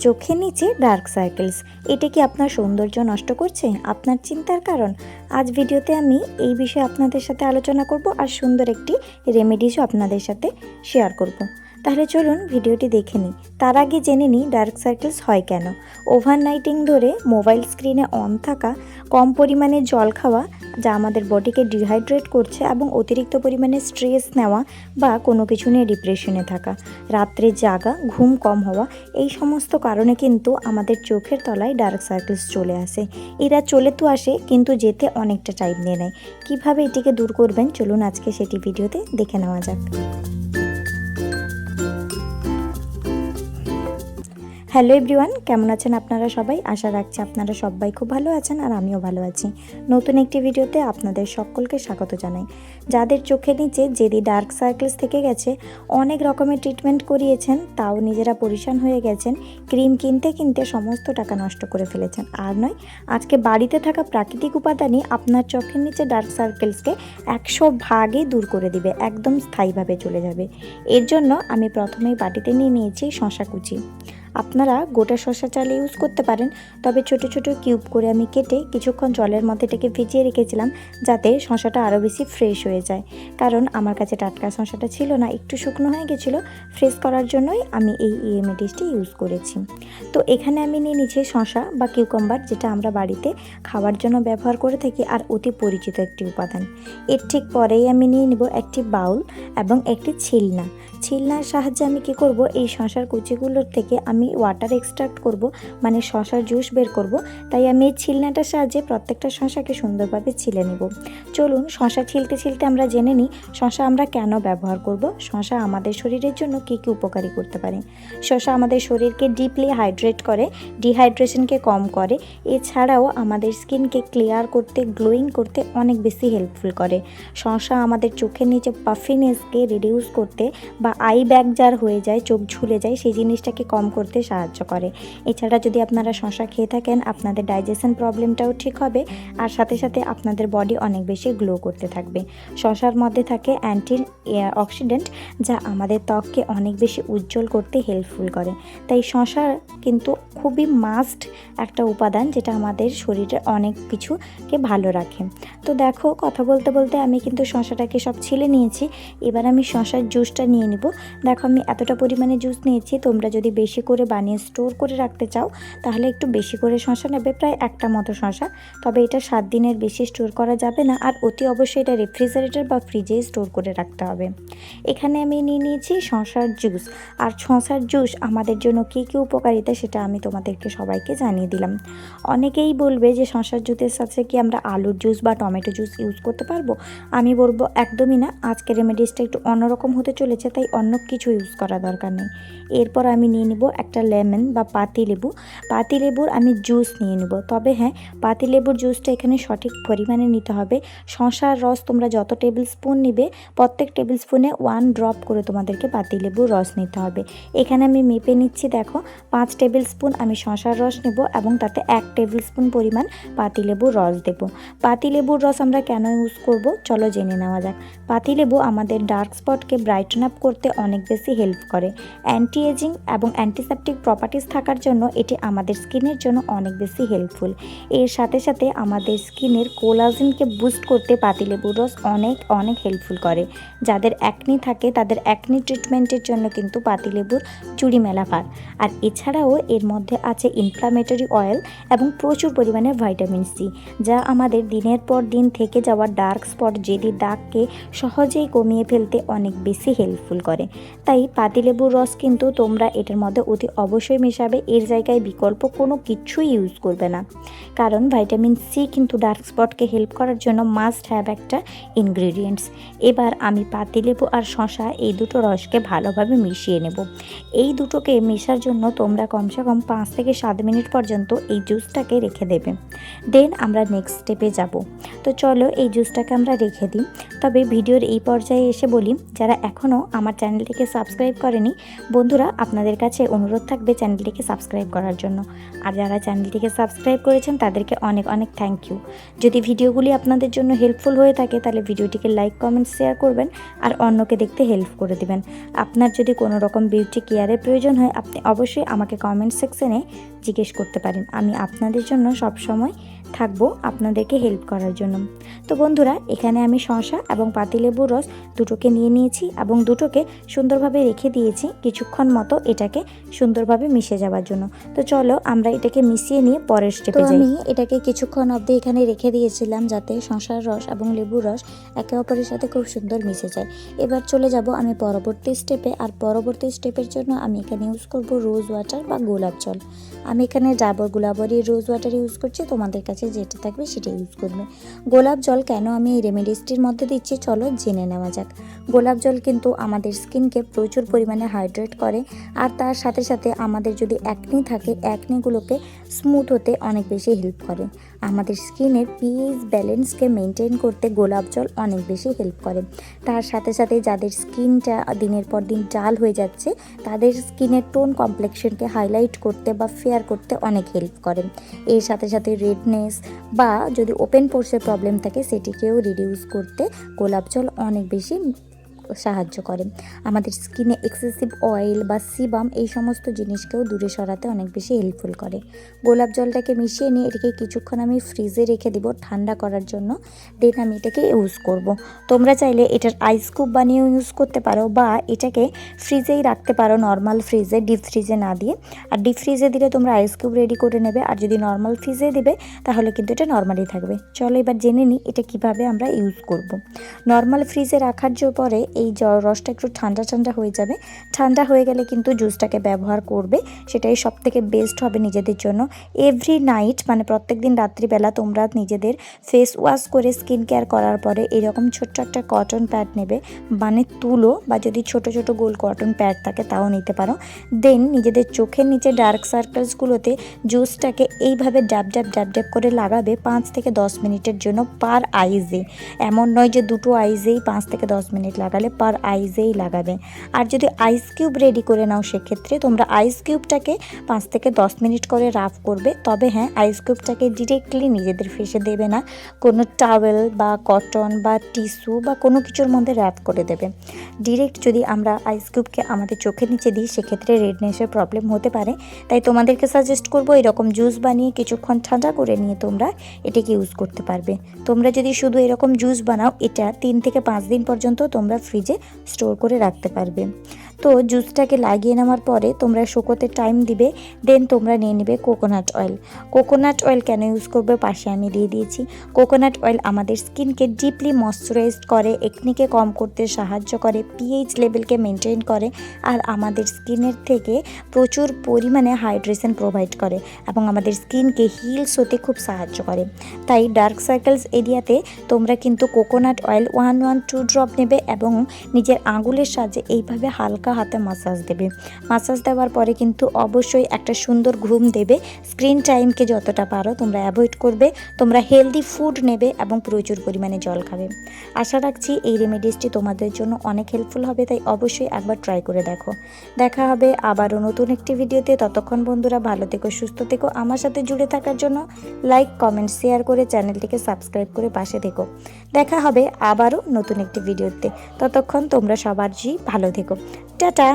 চোখের নিচে dark circles, এটা কি আপনার সৌন্দর্য নষ্ট করছে, আপনার চিন্তার কারণ? আজ ভিডিওতে আমি এই বিষয়ে আপনাদের সাথে আলোচনা করব আর সুন্দর একটি রেমেডিসও আপনাদের সাথে শেয়ার করব। তাহলে চলুন ভিডিওটি দেখে নিই। তার আগে জেনে নিই ডার্ক সার্কেলস হয় কেন। ওভারনাইটিং ধরে মোবাইল স্ক্রিনে অন থাকা, কম পরিমাণে জল খাওয়া যা আমাদের বডিকে ডিহাইড্রেট করছে, এবং অতিরিক্ত পরিমাণে স্ট্রেস নেওয়া বা কোনো কিছু নিয়ে ডিপ্রেশনে থাকা, রাত্রে জাগা, ঘুম কম হওয়া, এই সমস্ত কারণে কিন্তু আমাদের চোখের তলায় ডার্ক সার্কেলস চলে আসে। এরা চলে তো আসে, কিন্তু যেতে অনেকটা টাইম নিয়ে নেয়। কীভাবে এটিকে দূর করবেন চলুন আজকে সেটি ভিডিওতে দেখে নেওয়া যাক। হ্যালো এভরিওয়ান, কেমন আছেন আপনারা সবাই? আশা রাখছি আপনারা সবাই খুব ভালো আছেন আর আমিও ভালো আছি। নতুন একটি ভিডিওতে আপনাদের সকলকে স্বাগত জানাই। যাদের চোখের নিচে যেদি ডার্ক সার্কেলস থেকে গেছে, অনেক রকমের ট্রিটমেন্ট করিয়েছেন, তাও নিজেরা পরিশান হয়ে গেছেন, ক্রিম কিনতে কিনতে সমস্ত টাকা নষ্ট করে ফেলেছেন। আর নয়, আজকে বাড়িতে থাকা প্রাকৃতিক উপাদানই আপনার চোখের নিচে ডার্ক সার্কেলসকে 100 ভাগে দূর করে দিবে, একদম স্থায়ীভাবে চলে যাবে। এর জন্য আমি প্রথমেই বাটিতে নিয়ে নিয়েছি শসা কুচি। আপনারা গোটা শসা চাল ইউজ করতে পারেন, তবে ছোট ছোট কিউব করে আমি কেটে কিছুক্ষণ জলের মধ্যে এটাকে ভিজিয়ে রেখেছিলাম, যাতে শসাটা আরও বেশি ফ্রেশ হয়ে যায়। কারণ আমার কাছে টাটকা শসাটা ছিল না, একটু শুকনো হয়ে গেছিলো। ফ্রেশ করার জন্যই আমি এই রেমেডিসটি ইউজ করেছি। তো এখানে আমি নিয়ে নিচ্ছি শসা বা কিউকাম্বার, যেটা আমরা বাড়িতে খাওয়ার জন্য ব্যবহার করে থাকি আর অতি পরিচিত একটি উপাদান। এর ঠিক পরেই আমি নিয়ে নিব একটি বাউল এবং একটি ছিলনার সাহায্যে আমি কি করব, এই শসার কুচিগুলোর থেকে আমি ওয়াটার এক্সট্রাক্ট করব, মানে শসার জুস বের করব। তাই আমি এই ছিলনাটার সাহায্যে প্রত্যেকটা শসাকে সুন্দরভাবে ছিলে নেব। চলুন শসা ছিলতে ছিলতে আমরা জেনে নিই শসা আমরা কেন ব্যবহার করব, শসা আমাদের শরীরের জন্য কী কী উপকারী করতে পারে। শসা আমাদের শরীরকে ডিপলি হাইড্রেট করে, ডিহাইড্রেশনকে কম করে, এছাড়াও আমাদের স্কিনকে ক্লিয়ার করতে, গ্লোয়িং করতে অনেক বেশি হেল্পফুল করে। শসা আমাদের চোখের নিচে পাফিনেসকে রিডিউস করতে বা আই ব্যাগ যার হয়ে যায়, চোখ ঝুলে যায়, সেই জিনিসটাকে কম করতে সাহায্য করে। এছাড়া যদি আপনারা শসা খেয়ে থাকেন, আপনাদের ডাইজেশন প্রবলেমটাও ঠিক হবে, আর সাথে সাথে আপনাদের বডি অনেক বেশি গ্লো করতে থাকবে। শসার মধ্যে থাকে অ্যান্টি অক্সিডেন্ট, যা আমাদের ত্বককে অনেক বেশি উজ্জ্বল করতে হেল্পফুল করে। তাই শসা কিন্তু খুবই মাস্ট একটা উপাদান, যেটা আমাদের শরীরে অনেক কিছুকে ভালো রাখে। তো দেখো, কথা বলতে বলতে আমি কিন্তু শসাটাকে সব ছিলে নিয়েছি। এবার আমি শসার জুসটা নিয়ে নিব। দেখো, আমি এতটা পরিমাণে জুস নিয়েছি। তোমরা যদি বেশি করে বানিয়ে স্টোর করে রাখতে চাও, তাহলে একটু বেশি করে শসা নেবে, প্রায় একটা মতো শসা। তবে এটা 7 দিনের বেশি স্টোর করা যাবে না, আর অতি অবশ্যই এটা রেফ্রিজারেটর বা ফ্রিজে স্টোর করে রাখতে হবে। এখানে আমি নিয়ে নিয়েছি শসার জুস। আর শসার জুস আমাদের জন্য কী কী উপকারিতা, সেটা আমি তোমাদেরকে সবাইকে জানিয়ে দিলাম। অনেকেই বলবে যে শসার জুসের সাথে কি আমরা আলুর জুস বা টমেটো জুস ইউজ করতে পারবো? আমি বলবো একদমই না। আজকের রেমেডিসটা একটু অন্যরকম হতে চলেছে, তাই অন্য কিছু ইউজ করা দরকার নেই। এরপর আমি নিয়ে নিব একটা লেমন বা পাতিলেবুর আমি জুস নিয়ে নিব। তবে হ্যাঁ, পাতিলেবুর জুসটা এখানে সঠিক পরিমাণে নিতে হবে। শসার রস তোমরা যত টেবিল স্পুন নিবে, প্রত্যেক টেবিল স্পুনে 1 ড্রপ করে তোমাদেরকে পাতিলেবুর রস নিতে হবে। এখানে আমি মেপে নিচ্ছি, দেখো 5 টেবিল স্পুন আমি শসার রস নেব, এবং তাতে 1 টেবিল স্পুন পরিমাণ পাতিলেবুর রস দেব। পাতিলেবুর রস আমরা কেন ইউজ করব, চলো জেনে নেওয়া যাক। পাতিলেবু আমাদের ডার্ক স্পটকে ব্রাইটন আপ করতে অনেক বেশি হেল্প করে। অ্যান্টি এজিং এবং অ্যান্টিসেপটিক প্রপার্টিস থাকার জন্য এটি আমাদের স্কিনের জন্য অনেক বেশি হেল্পফুল। এর সাথে সাথে আমাদের স্কিনের কোলাজেনকে বুস্ট করতে পাতিলেবুর রস অনেক হেল্পফুল করে। যাদের অ্যাকনি থাকে, তাদের অ্যাকনি ট্রিটমেন্টের জন্য কিন্তু পাতিলেবুর চুড়ি মেলা ভার। আর এছাড়াও এর মধ্যে আছে ইনফ্লামেটরি অয়েল এবং প্রচুর পরিমাণে ভাইটামিন সি, যা আমাদের দিনের পর দিন থেকে যাওয়া ডার্ক স্পট, যেদি দাগকে সহজেই কমিয়ে ফেলতে অনেক বেশি হেল্পফুল করে। তাই পাতিলেবুর রস কিন্তু তোমরা এটার মধ্যে অতি অবশ্যই মেশাবে। এর জায়গায় বিকল্প কোনো কিছুই ইউজ করবে না, কারণ ভাইটামিন সি কিন্তু ডার্ক স্পটকে হেল্প করার জন্য মাস্ট হ্যাভ একটা ইনগ্রিডিয়েন্টস। এবার আমি পাতিলেবু আর শসা এই দুটো রসকে ভালোভাবে মিশিয়ে নেব। এই দুটোকে মেশার জন্য তোমরা কমসে কম 5 থেকে 7 মিনিট পর্যন্ত এই জুসটাকে রেখে দেবে। দেন আমরা নেক্সট স্টেপে যাব। তো চলো এই জুসটাকে আমরা রেখে দিই। তবে ভিডিওর এই পর্যায়ে এসে বলি, যারা এখনও আমার চ্যানেলটিকে সাবস্ক্রাইব করেনি, বন্ধুরা আপনাদের কাছে অনুরোধ অনুরোধ থাকবে চ্যানেলটিকে সাবস্ক্রাইব করার জন্য। আর যারা চ্যানেলটিকে সাবস্ক্রাইব করেছেন তাদেরকে অনেক অনেক থ্যাংক ইউ। যদি ভিডিওগুলি আপনাদের জন্য হেল্পফুল হয়ে থাকে তাহলে ভিডিওটিকে লাইক, কমেন্ট, শেয়ার করবেন আর অন্যকে দেখতে হেল্প করে দিবেন। আপনার যদি কোনো রকম বিউটি কেয়ারের প্রয়োজন হয় আপনি অবশ্যই আমাকে কমেন্ট সেকশনে জিজ্ঞেস করতে পারেন। আমি আপনাদের জন্য সবসময় থাকবো আপনাদেরকে হেল্প করার জন্য। তো বন্ধুরা, এখানে আমি শসা এবং পাতিলেবুর রস দুটোকে নিয়ে নিয়েছি এবং দুটোকে সুন্দরভাবে রেখে দিয়েছি কিছুক্ষণ মতো এটাকে সুন্দরভাবে মিশে যাওয়ার জন্য। তো চলো আমরা এটাকে মিশিয়ে নিয়ে পরের স্টেপে যাই। আমি এটাকে কিছুক্ষণ অবধি এখানে রেখে দিয়েছিলাম যাতে শসার রস এবং লেবুর রস একে অপরের সাথে খুব সুন্দর মিশে যায়। এবার চলে যাব আমি পরবর্তী স্টেপে। আর পরবর্তী স্টেপের জন্য আমি এখানে ইউজ করব রোজ ওয়াটার বা গোলাপ জল। আমি এখানে ডাবর গোলাপের রোজ ওয়াটার ইউজ করছি, তোমাদের কাছে যেটা থাকবে সেটা ইউজ করবে। গোলাপ জল কেন আমি এই রেমেডিসটির মধ্যে দিচ্ছি চলো জেনে নেওয়া যাক। গোলাপ জল কিন্তু আমাদের স্কিনকে প্রচুর পরিমাণে হাইড্রেট করে, আর তার সাথে সাথে আমাদের যদি অ্যাকনি থাকে অ্যাকনিগুলোকে স্মুথ হতে অনেক বেশি হেল্প করে। আমাদের স্কিনের পিএইচ ব্যালেন্সকে মেনটেন করতে গোলাপ জল অনেক বেশি হেল্প করে। তার সাথে সাথে যাদের স্কিনটা দিনের পর দিন ডাল হয়ে যাচ্ছে তাদের স্কিনের টোন কমপ্লেক্সনকে হাইলাইট করতে বা ফেয়ার করতে অনেক হেল্প করে। এর সাথে সাথে রেডনেস বা যদি ওপেন পোর্সের প্রবলেম থাকে সেটিকেও রিডিউস করতে গোলাপ জল অনেক বেশি সাহায্য করে। আমাদের স্কিনে এক্সেসিভ অয়েল বা সিবাম এই সমস্ত জিনিসকেও দূরে সরাতে অনেক বেশি হেল্পফুল করে। গোলাপ জলটাকে মিশিয়ে নিয়ে এটাকে কিছুক্ষণ আমি ফ্রিজে রেখে দিব ঠান্ডা করার জন্য। দেন আমি এটাকে ইউজ করব। তোমরা চাইলে এটার আইস কিউব বানিয়েও ইউজ করতে পারো বা এটাকে ফ্রিজেই রাখতে পারো, নর্মাল ফ্রিজে, ডিপ ফ্রিজে না দিয়ে। আর ডিপ ফ্রিজে দিলে তোমরা আইস কিউব রেডি করে নেবে, আর যদি নর্মাল ফ্রিজে দিবে তাহলে কিন্তু এটা নর্মালি থাকবে। চলো এবার জেনে নিই এটা কিভাবে আমরা ইউজ করব। নর্মাল ফ্রিজে রাখার পরে এই রসটা একটু ঠান্ডা ঠান্ডা হয়ে যাবে। ঠান্ডা হয়ে গেলে কিন্তু জুসটাকে ব্যবহার করবে, সেটাই সব থেকে বেস্ট হবে নিজেদের জন্য। এভরি নাইট মানে প্রত্যেক দিন রাত্রিবেলা তোমরা নিজেদের ফেস ওয়াশ করে স্কিন কেয়ার করার পরে এরকম ছোট্ট একটা কটন প্যাড নেবে, মানে তুলো বা যদি ছোট ছোট গোল কটন প্যাড থাকে তাও নিতে পারো। দেন নিজেদের চোখের নিচে ডার্ক সার্কেলসগুলোতে জুসটাকে এইভাবে ড্যাব ড্যাব ড্যাব ড্যাব করে লাগাবে 5 থেকে 10 মিনিটের জন্য পার আইজে। এমন নয় যে দুটো আইজেই 5 থেকে 10 মিনিট লাগালে, পার আইজেই লাগাবে। আর যদি আইস কিউব রেডি করে নাও সেক্ষেত্রে তোমরা আইস কিউবটাকে 5 থেকে 10 মিনিট করে রাফ করবে। তবে হ্যাঁ, আইস কিউবটাকে ডিরেক্টলি নিজেদের ফেসে দেবে না, কোনো টাওয়েল বা কটন বা টিস্যু বা কোনো কিছুর মধ্যে র্যাপ করে দেবে। ডিরেক্ট যদি আমরা আইস কিউবকে আমাদের চোখের নিচে দিই সেক্ষেত্রে রেডনেসের প্রবলেম হতে পারে। তাই তোমাদেরকে সাজেস্ট করবো এরকম জুস বানিয়ে কিছুক্ষণ ঠান্ডা করে নিয়ে তোমরা এটাকে ইউজ করতে পারবে। তোমরা যদি শুধু এরকম জুস বানাও এটা 3 থেকে 5 দিন পর্যন্ত তোমরা ফ্রিজে স্টোর করে রাখতে পারবে। তো জুসটাকে লাগিয়ে নেওয়ার পরে তোমরা শুকোতে টাইম দিবে। দেন তোমরা নিয়ে নেবে কোকোনাট অয়েল। কোকোনাট অয়েল কেন ইউজ করবে পাশে আমি দিয়ে দিয়েছি। কোকোনাট অয়েল আমাদের স্কিনকে ডিপলি ময়শ্চারাইজড করে, একনিকে কম করতে সাহায্য করে, পিএইচ লেভেলকে মেনটেন করে, আর আমাদের স্কিনের থেকে প্রচুর পরিমাণে হাইড্রেশন প্রোভাইড করে এবং আমাদের স্কিনকে হিলস হতে খুব সাহায্য করে। তাই ডার্ক সার্কেলস এরিয়াতে তোমরা কিন্তু কোকোনাট অয়েল 1-2 ড্রপ নেবে এবং নিজের আঙুলের সাহায্যে এইভাবে হালকা হাতে মাসাজ দেবে। মাসাজ দেওয়ার পরে কিন্তু অবশ্যই একটা সুন্দর ঘুম দেবে। স্ক্রিন টাইমকে যতটা পারো তোমরা অ্যাভয়েড করবে। তোমরা হেলদি ফুড নেবে এবং প্রচুর পরিমাণে জল খাবে। আশা রাখছি এই রেমেডিসটি তোমাদের জন্য অনেক হেল্পফুল হবে, তাই অবশ্যই একবার ট্রাই করে দেখো। দেখা হবে আবারও নতুন একটি ভিডিওতে। ততক্ষণ বন্ধুরা ভালো থেকো, সুস্থ থেকো। আমার সাথে জুড়ে থাকার জন্য লাইক, কমেন্ট, শেয়ার করে চ্যানেলটিকে সাবস্ক্রাইব করে পাশে থেকো। দেখা হবে আবারও নতুন একটি ভিডিওতে। ততক্ষণ তোমরা সবার ভালো থেকো। টাটা।